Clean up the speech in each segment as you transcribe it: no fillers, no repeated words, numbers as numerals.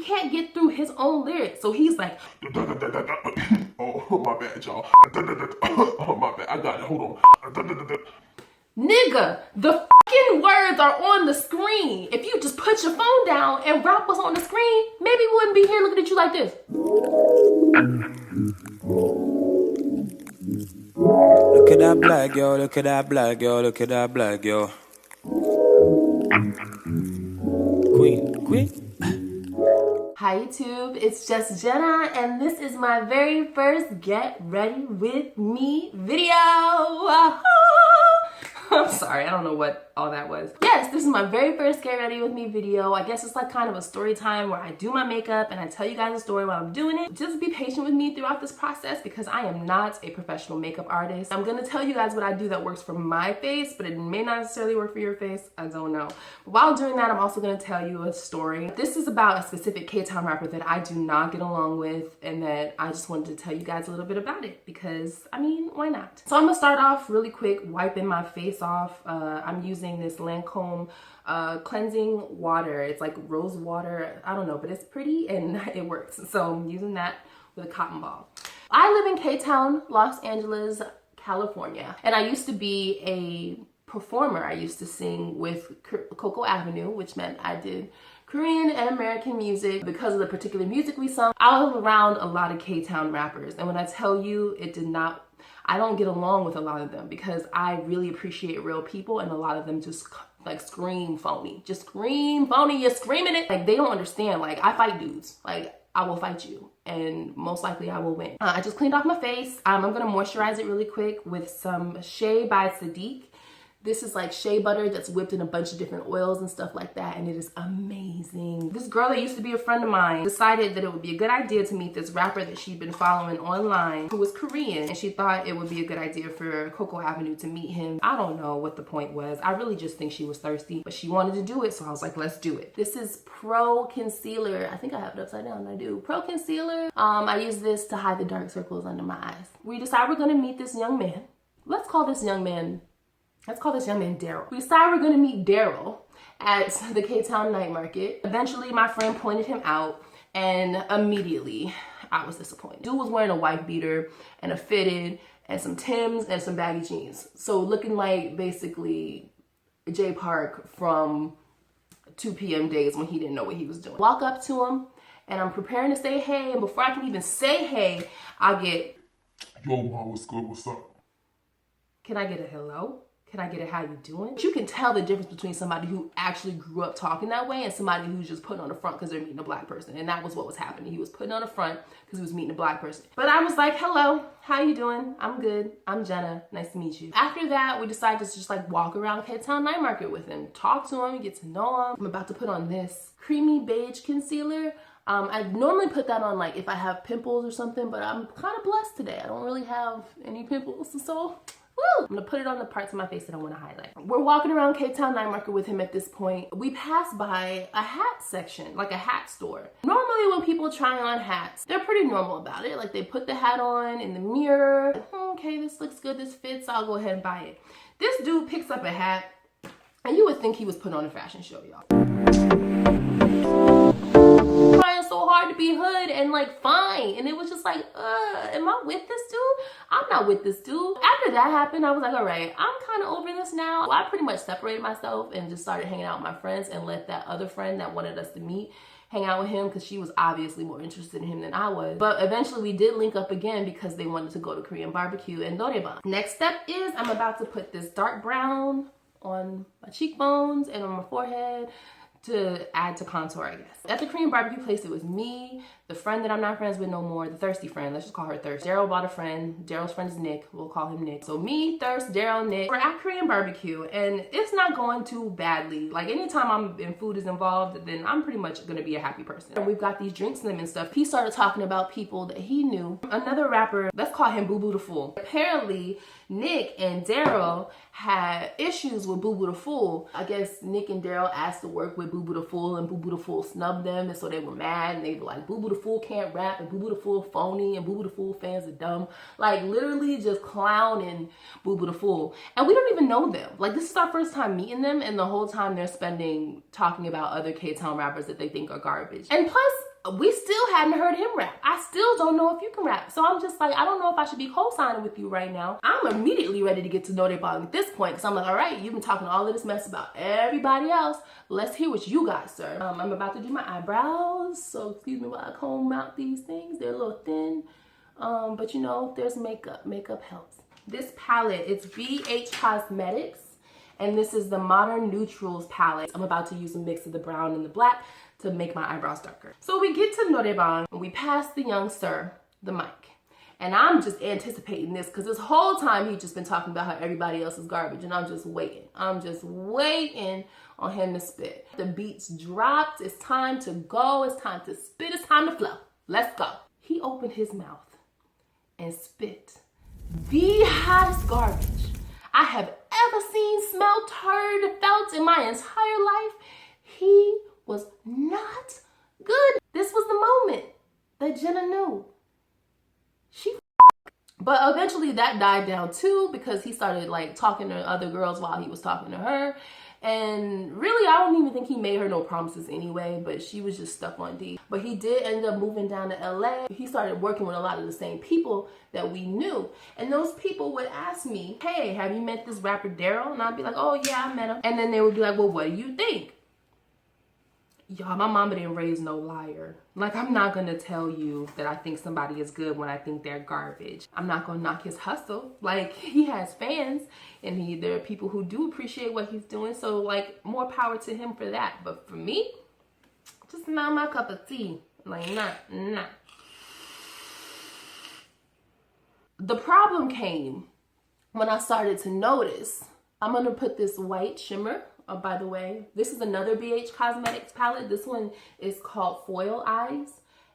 can't get through his own lyrics. So he's like, oh, my bad, y'all. Oh, my bad. I got it. Hold on. nigga, the fucking words are on the screen. If you just put your phone down and rap was on the screen, maybe we wouldn't be here looking at you like this. Look at that black girl, look at that black girl, look at that black girl. Queen. Hi YouTube, it's Just Jenna, and this is my very first Get Ready With Me video. I'm sorry, I don't know what all that was. Yes, this is my very first Get Ready With Me video. I guess it's like kind of a story time where I do my makeup and I tell you guys a story while I'm doing it. Just be patient with me throughout this process because I am not a professional makeup artist. I'm gonna tell you guys what I do that works for my face, but it may not necessarily work for your face. I don't know. But while doing that, I'm also gonna tell you a story. This is about a specific K-Town rapper that I do not get along with and that I just wanted to tell you guys a little bit about it because, I mean, why not? So I'm gonna start off really quick wiping my face off. I'm using this Lancome cleansing water. It's like rose water. I don't know, but it's pretty and it works. So I'm using that with a cotton ball. I live in K-Town, Los Angeles, California. And I used to be a performer. I used to sing with Coco Avenue, which meant I did Korean and American music. Because of the particular music we sung, I was around a lot of K-Town rappers. And when I tell you, I don't get along with a lot of them because I really appreciate real people and a lot of them just like scream phony. Just scream phony, you're screaming it. Like they don't understand, like I fight dudes. Like I will fight you and most likely I will win. I just cleaned off my face. I'm gonna moisturize it really quick with some Shea by Sadiq. This is like shea butter that's whipped in a bunch of different oils and stuff like that, and it is amazing. This girl that used to be a friend of mine decided that it would be a good idea to meet this rapper that she'd been following online who was Korean, and she thought it would be a good idea for Coco Avenue to meet him. I don't know what the point was. I really just think she was thirsty, but she wanted to do it, so I was like, let's do it. This is Pro Concealer. I think I have it upside down, I do. Pro Concealer. I use this to hide the dark circles under my eyes. We decided we're gonna meet this young man. Let's call this young man Daryl. We decided we're gonna meet Daryl at the K-Town night market. Eventually, my friend pointed him out, and immediately I was disappointed. Dude was wearing a white beater and a fitted and some Timbs and some baggy jeans. So looking like basically Jay Park from 2 p.m. days when he didn't know what he was doing. Walk up to him, and I'm preparing to say hey, and before I can even say hey, I get, Yo, Ma, what's good? What's up? can I get a hello? Can I get a how you doing? You can tell the difference between somebody who actually grew up talking that way and somebody who's just putting on the front because they're meeting a black person. And that was what was happening. He was putting on the front because he was meeting a black person. But I was like, hello, how you doing? I'm good. I'm Jenna. Nice to meet you. After that, we decided to just like walk around K-Town night market with him, talk to him, get to know him. I'm about to put on this creamy beige concealer. I normally put that on like if I have pimples or something, but I'm kind of blessed today. I don't really have any pimples, so woo! I'm gonna put it on the parts of my face that I want to highlight. We're walking around K-Town night market with him at this point. We pass by a hat section, like a hat store. Normally when people try on hats, they're pretty normal about it. Like they put the hat on in the mirror. Okay, this looks good, this fits, I'll go ahead and buy it. This dude picks up a hat and you would think he was put on a fashion show, y'all. Trying so hard to be hood and like fine, and it was just like am I with this dude? I'm not with this dude. After that happened, I was like, all right, I'm kind of over this now. So I pretty much separated myself and just started hanging out with my friends and let that other friend that wanted us to meet hang out with him because she was obviously more interested in him than I was. But eventually we did link up again because they wanted to go to Korean barbecue in Noraebang. Next step is I'm about to put this dark brown on my cheekbones and on my forehead to add to contour, I guess. At the Korean barbecue place, it was me, the friend that I'm not friends with no more, the thirsty friend, let's just call her Thirst. Daryl bought a friend, Daryl's friend is Nick, we'll call him Nick. So me, Thirst, Daryl, Nick, we're at Korean barbecue and it's not going too badly. Like anytime food is involved, then I'm pretty much gonna be a happy person. And we've got these drinks in them and stuff. He started talking about people that he knew. Another rapper, let's call him Boo Boo the Fool. Apparently, Nick and Daryl had issues with Boo Boo the Fool. I guess Nick and Daryl asked to work with Boo Boo the Fool and Boo Boo the Fool snubbed them, and so they were mad and they were like, Boo Boo the Fool can't rap and Boo Boo the Fool phony and Boo Boo the Fool fans are dumb. Like literally just clowning Boo Boo the Fool. And we don't even know them. Like this is our first time meeting them, and the whole time they're spending talking about other K-Town rappers that they think are garbage. And plus, we still hadn't heard him rap. I still don't know if you can rap. So I'm just like, I don't know if I should be co-signing with you right now. I'm immediately ready to get to know their body at this point, because I'm like, all right, you've been talking all of this mess about everybody else. Let's hear what you got, sir. I'm about to do my eyebrows, so excuse me while I comb out these things. They're a little thin, but you know, there's makeup. Makeup helps. This palette, it's BH Cosmetics, and this is the Modern Neutrals palette. I'm about to use a mix of the brown and the black to make my eyebrows darker. So we get to Noreban, and we pass the young sir the mic. And I'm just anticipating this, because this whole time he's just been talking about how everybody else is garbage, and I'm just waiting. I'm just waiting on him to spit. The beats dropped. It's time to go. It's time to spit. It's time to flow. Let's go. He opened his mouth and spit the hottest garbage I have ever seen, smelled, heard, felt in my entire life. He was not good. This was the moment that Jenna knew. But eventually that died down too, because he started like talking to other girls while he was talking to her. And really, I don't even think he made her no promises anyway, but she was just stuck on D. But he did end up moving down to LA. He started working with a lot of the same people that we knew. And those people would ask me, hey, have you met this rapper Daryl? And I'd be like, oh yeah, I met him. And then they would be like, well, what do you think? Y'all, my mama didn't raise no liar. Like, I'm not gonna tell you that I think somebody is good when I think they're garbage. I'm not gonna knock his hustle. Like, he has fans, and there are people who do appreciate what he's doing. So, like, more power to him for that. But for me, just not my cup of tea. Like, nah. The problem came when I started to notice. I'm gonna put this white shimmer. Oh, by the way, this is another BH Cosmetics palette. This one is called Foil Eyes,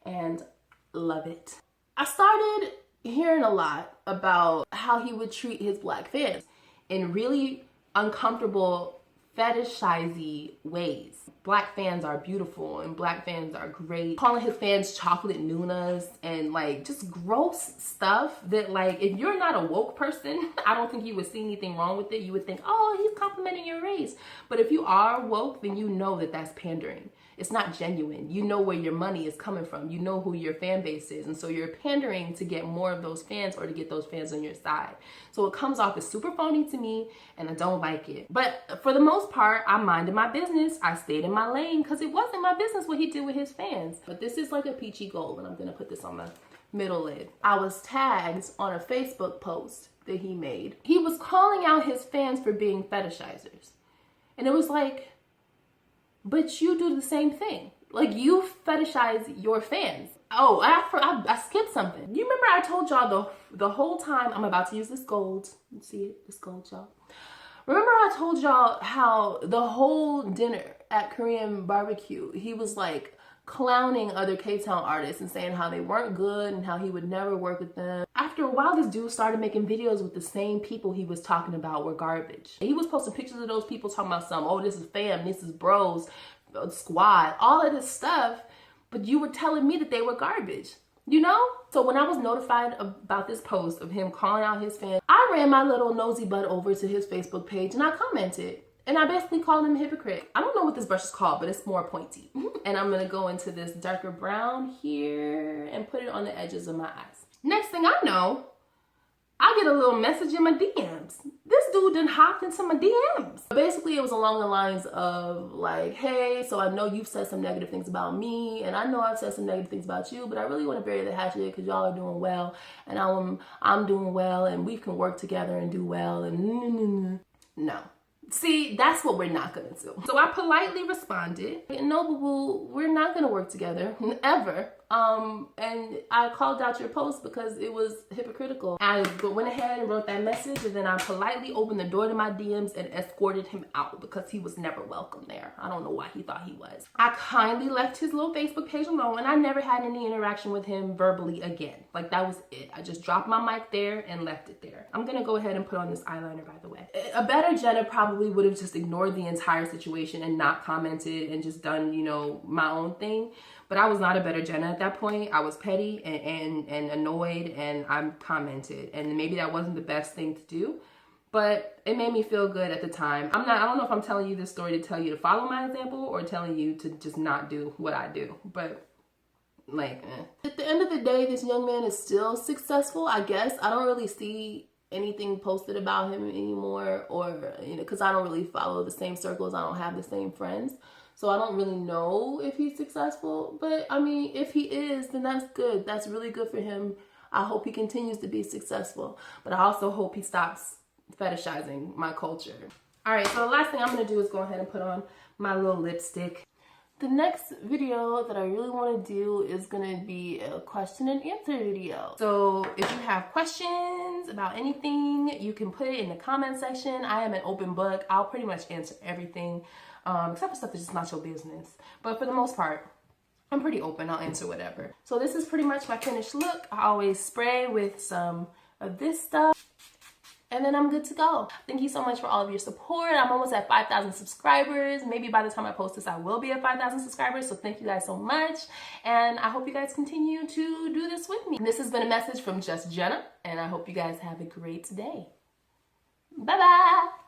and love it. I started hearing a lot about how he would treat his black fans in really uncomfortable, fetishizy ways. Black fans are beautiful and black fans are great. Calling his fans chocolate Nunas and like just gross stuff that, like, if you're not a woke person, I don't think you would see anything wrong with it. You would think, oh, he's complimenting your race. But if you are woke, then you know that that's pandering. It's not genuine. You know where your money is coming from. You know who your fan base is. And so you're pandering to get more of those fans or to get those fans on your side. So it comes off as super phony to me, and I don't like it. But for the most part, I minded my business. I stayed in my lane because it wasn't my business what he did with his fans. But this is like a peachy gold, and I'm going to put this on my middle lid. I was tagged on a Facebook post that he made. He was calling out his fans for being fetishizers. And it was like, but you do the same thing. Like, you fetishize your fans. Oh, I skipped something. You remember I told y'all the whole time, I'm about to use this gold. You see it? This gold, y'all. Remember I told y'all how the whole dinner at Korean barbecue, he was like clowning other K-Town artists and saying how they weren't good and how he would never work with them. After a while, this dude started making videos with the same people he was talking about were garbage. He was posting pictures of those people talking about oh, this is fam, this is bros, squad, all of this stuff, but you were telling me that they were garbage, you know? So when I was notified about this post of him calling out his fans, I ran my little nosy butt over to his Facebook page and I commented. And I basically called him a hypocrite. I don't know what this brush is called, but it's more pointy. And I'm gonna go into this darker brown here and put it on the edges of my eyes. Next thing I know, I get a little message in my DMs. This dude done hopped into my DMs. Basically, it was along the lines of like, hey, so I know you've said some negative things about me, and I know I've said some negative things about you, but I really want to bury the hatchet because y'all are doing well, and I'm doing well, and we can work together and do well, and no. See, that's what we're not gonna do. So I politely responded, no, boo-boo, we're not gonna work together, ever. And I called out your post because it was hypocritical. I went ahead and wrote that message, and then I politely opened the door to my DMs and escorted him out because he was never welcome there. I don't know why he thought he was. I kindly left his little Facebook page alone, and I never had any interaction with him verbally again. Like, that was it. I just dropped my mic there and left it there. I'm gonna go ahead and put on this eyeliner, by the way. A better Jenna probably would have just ignored the entire situation and not commented and just done, you know, my own thing. But I was not a better Jenna at that point. I was petty and annoyed, and I commented. And maybe that wasn't the best thing to do, but it made me feel good at the time. I don't know if I'm telling you this story to tell you to follow my example or telling you to just not do what I do. But like, At the end of the day, this young man is still successful, I guess. I don't really see anything posted about him anymore, or, you know, because I don't really follow the same circles. I don't have the same friends. So I don't really know if he's successful. But, I mean, if he is, then that's good. That's really good for him. I hope he continues to be successful. But I also hope he stops fetishizing my culture. All right, so the last thing I'm going to do is go ahead and put on my little lipstick. The next video that I really want to do is going to be a question and answer video. So if you have questions about anything, you can put it in the comment section. I am an open book. I'll pretty much answer everything, except for stuff that's just not your business. But for the most part, I'm pretty open. I'll answer whatever. So this is pretty much my finished look. I always spray with some of this stuff. And then I'm good to go. Thank you so much for all of your support. I'm almost at 5,000 subscribers. Maybe by the time I post this, I will be at 5,000 subscribers. So thank you guys so much. And I hope you guys continue to do this with me. This has been a message from Just Jenna. And I hope you guys have a great day. Bye-bye.